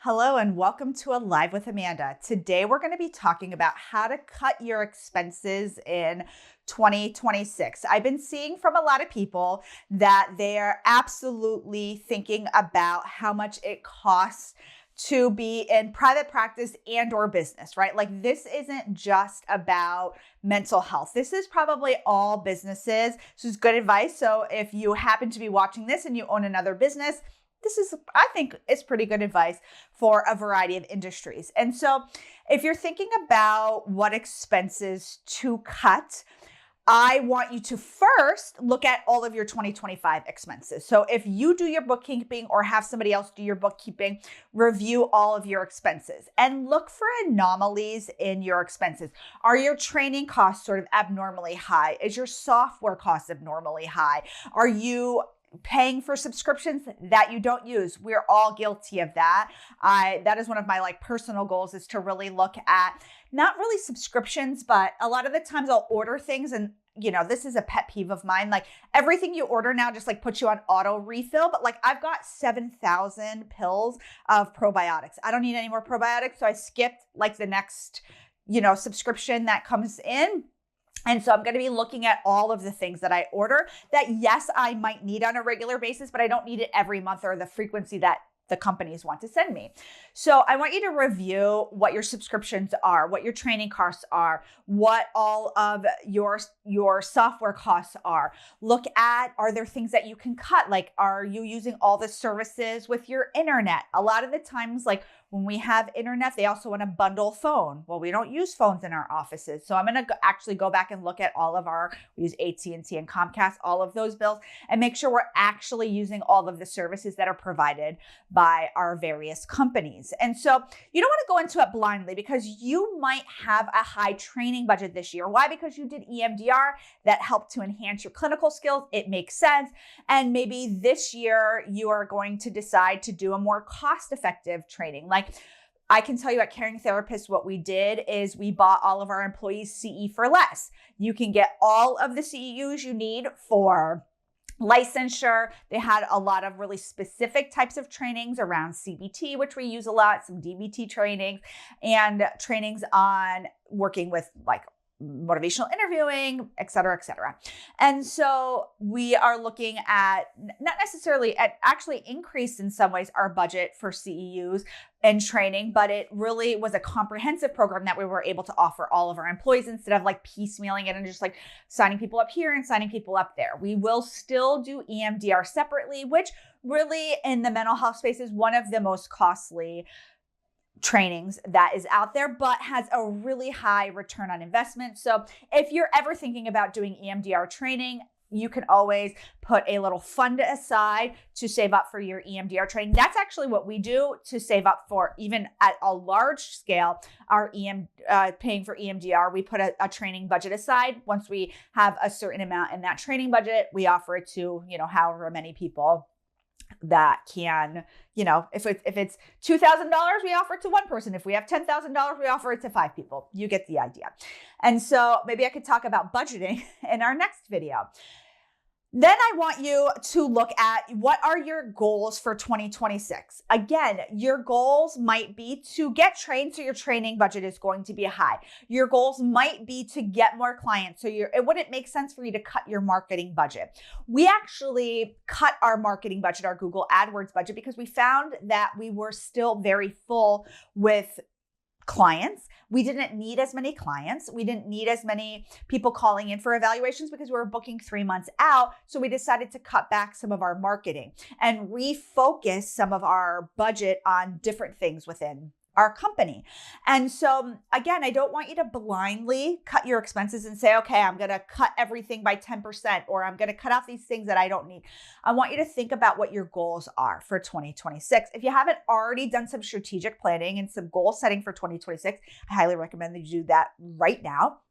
Hello and welcome to A Live with Amanda. Today we're going to be talking about how to cut your expenses in 2026. I've been seeing from a lot of people that they're absolutely thinking about how much it costs to be in private practice and or business, right? Like this isn't just about mental health. This is probably all businesses. This is good advice. So if you happen to be watching this and you own another business, this is, I think, is pretty good advice for a variety of industries. And so if you're thinking about what expenses to cut, I want you to first look at all of your 2025 expenses. So if you do your bookkeeping or have somebody else do your bookkeeping, review all of your expenses and look for anomalies in your expenses. Are your training costs sort of abnormally high? Is your software costs abnormally high? Are you paying for subscriptions that you don't use? We're all guilty of that. That is one of my personal goals, is to really look at not really subscriptions, but a lot of the times I'll order things and this is a pet peeve of mine. Like everything you order now just puts you on auto refill, but I've got 7,000 pills of probiotics. I don't need any more probiotics. So I skipped the next, subscription that comes in. And so I'm going to be looking at all of the things that I order that, yes, I might need on a regular basis, but I don't need it every month or the frequency that the companies want to send me. So I want you to review what your subscriptions are, what your training costs are, what all of your software costs are. Look at, are there things that you can cut? Are you using all the services with your internet? A lot of the times, when we have internet, they also want to bundle phone. Well, we don't use phones in our offices. So I'm going to actually go back and look at all of we use AT&T and Comcast, all of those bills, and make sure we're actually using all of the services that are provided by our various companies. And so you don't want to go into it blindly, because you might have a high training budget this year. Why? Because you did EMDR that helped to enhance your clinical skills. It makes sense. And maybe this year you are going to decide to do a more cost-effective training. I can tell you at Caring Therapists, what we did is we bought all of our employees CE for less. You can get all of the CEUs you need for licensure. They had a lot of really specific types of trainings around CBT, which we use a lot, some DBT trainings, and trainings on working with motivational interviewing, et cetera, et cetera. And so we are looking at not necessarily at actually increased in some ways our budget for CEUs and training, but it really was a comprehensive program that we were able to offer all of our employees instead of piecemealing it and just signing people up here and signing people up there. We will still do EMDR separately, which really in the mental health space is one of the most costly trainings that is out there, but has a really high return on investment. So if you're ever thinking about doing EMDR training, you can always put a little fund aside to save up for your EMDR training. That's actually what we do to save up for, even at a large scale, our paying for EMDR. We put a training budget aside. Once we have a certain amount in that training budget, we offer it to, however many people that can, if it's $2,000, we offer it to one person. If we have $10,000, we offer it to 5 people. You get the idea. And so maybe I could talk about budgeting in our next video. Then I want you to look at, what are your goals for 2026? Again, your goals might be to get trained, so your training budget is going to be high. Your goals might be to get more clients, so it wouldn't make sense for you to cut your marketing budget. We actually cut our marketing budget, our Google AdWords budget, because we found that we were still very full with clients. We didn't need as many clients. We didn't need as many people calling in for evaluations because we were booking 3 months out. So we decided to cut back some of our marketing and refocus some of our budget on different things within our company. And so again, I don't want you to blindly cut your expenses and say, okay, I'm going to cut everything by 10%, or I'm going to cut out these things that I don't need. I want you to think about what your goals are for 2026. If you haven't already done some strategic planning and some goal setting for 2026, I highly recommend that you do that right now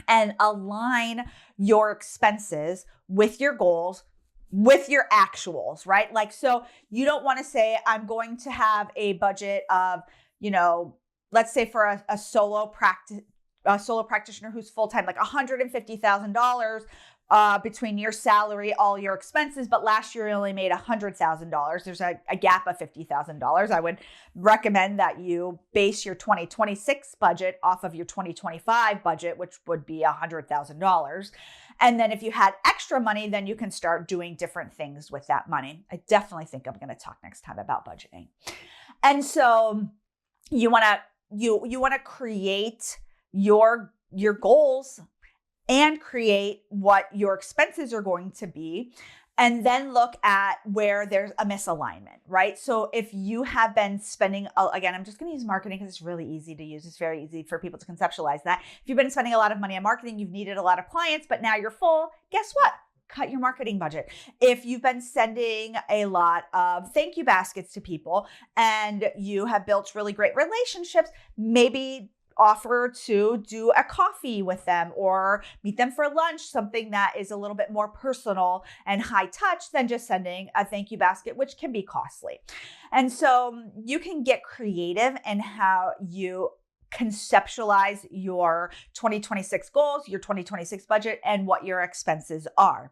and align your expenses with your goals, with your actuals, right? So you don't want to say, I'm going to have a budget of, let's say for a solo practitioner who's full-time, $150,000 between your salary, all your expenses, but last year you only made $100,000. There's a gap of $50,000. I would recommend that you base your 2026 budget off of your 2025 budget, which would be $100,000. And then if you had extra money, then you can start doing different things with that money. I definitely think I'm going to talk next time about budgeting. And so you want to create your goals and create what your expenses are going to be, and then look at where there's a misalignment, right? So if you have been spending, again, I'm just going to use marketing because it's really easy to use. It's very easy for people to conceptualize that. If you've been spending a lot of money on marketing, you've needed a lot of clients, but now you're full, guess what? Cut your marketing budget. If you've been sending a lot of thank you baskets to people and you have built really great relationships, maybe offer to do a coffee with them or meet them for lunch, something that is a little bit more personal and high touch than just sending a thank you basket, which can be costly. And so you can get creative in how you conceptualize your 2026 goals, your 2026 budget, and what your expenses are.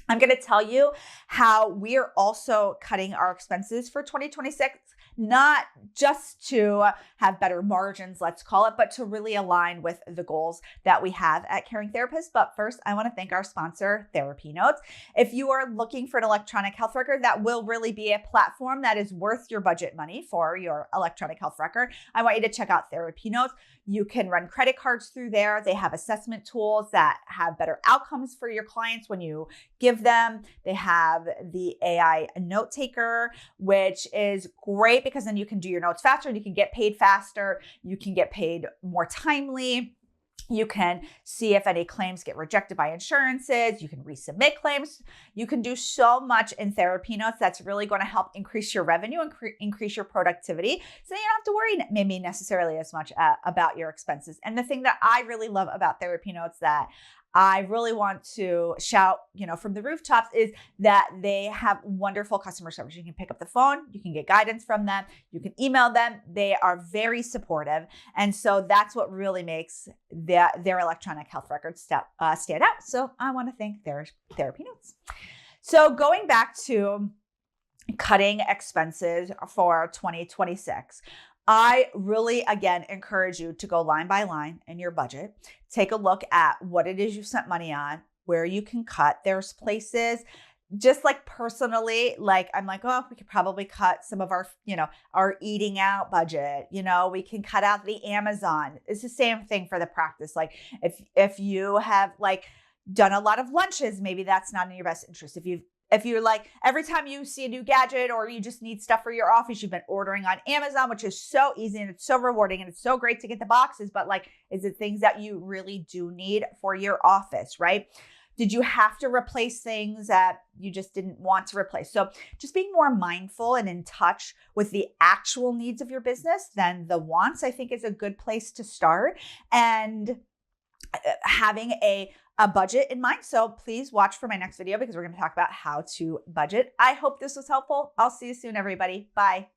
I'm going to tell you how we're also cutting our expenses for 2026, not just to have better margins, let's call it, but to really align with the goals that we have at Caring Therapists. But first, I want to thank our sponsor, TherapyNotes. If you are looking for an electronic health record that will really be a platform that is worth your budget money for your electronic health record, I want you to check out TherapyNotes. You can run credit cards through there. They have assessment tools that have better outcomes for your clients when you give them. They have the AI note taker, which is great because then you can do your notes faster and you can get paid faster. You can get paid more timely. You can see if any claims get rejected by insurances. You can resubmit claims. You can do so much in TherapyNotes that's really going to help increase your revenue and increase your productivity. So you don't have to worry maybe necessarily as much about your expenses. And the thing that I really love about TherapyNotes that I really want to shout, from the rooftops is that they have wonderful customer service. You can pick up the phone, you can get guidance from them, you can email them. They are very supportive. And so that's what really makes their electronic health records stand out. So I want to thank TherapyNotes. So going back to cutting expenses for 2026, I really, again, encourage you to go line by line in your budget. Take a look at what it is you spent money on, where you can cut. There's places, just like personally, like I'm like, oh, we could probably cut some of our, our eating out budget. We can cut out the Amazon. It's the same thing for the practice. Like if you have done a lot of lunches, maybe that's not in your best interest. If you're like, every time you see a new gadget or you just need stuff for your office, you've been ordering on Amazon, which is so easy and it's so rewarding and it's so great to get the boxes, but is it things that you really do need for your office, right? Did you have to replace things that you just didn't want to replace? So just being more mindful and in touch with the actual needs of your business than the wants, I think is a good place to start. And having a budget in mind. So please watch for my next video because we're going to talk about how to budget. I hope this was helpful. I'll see you soon, everybody. Bye.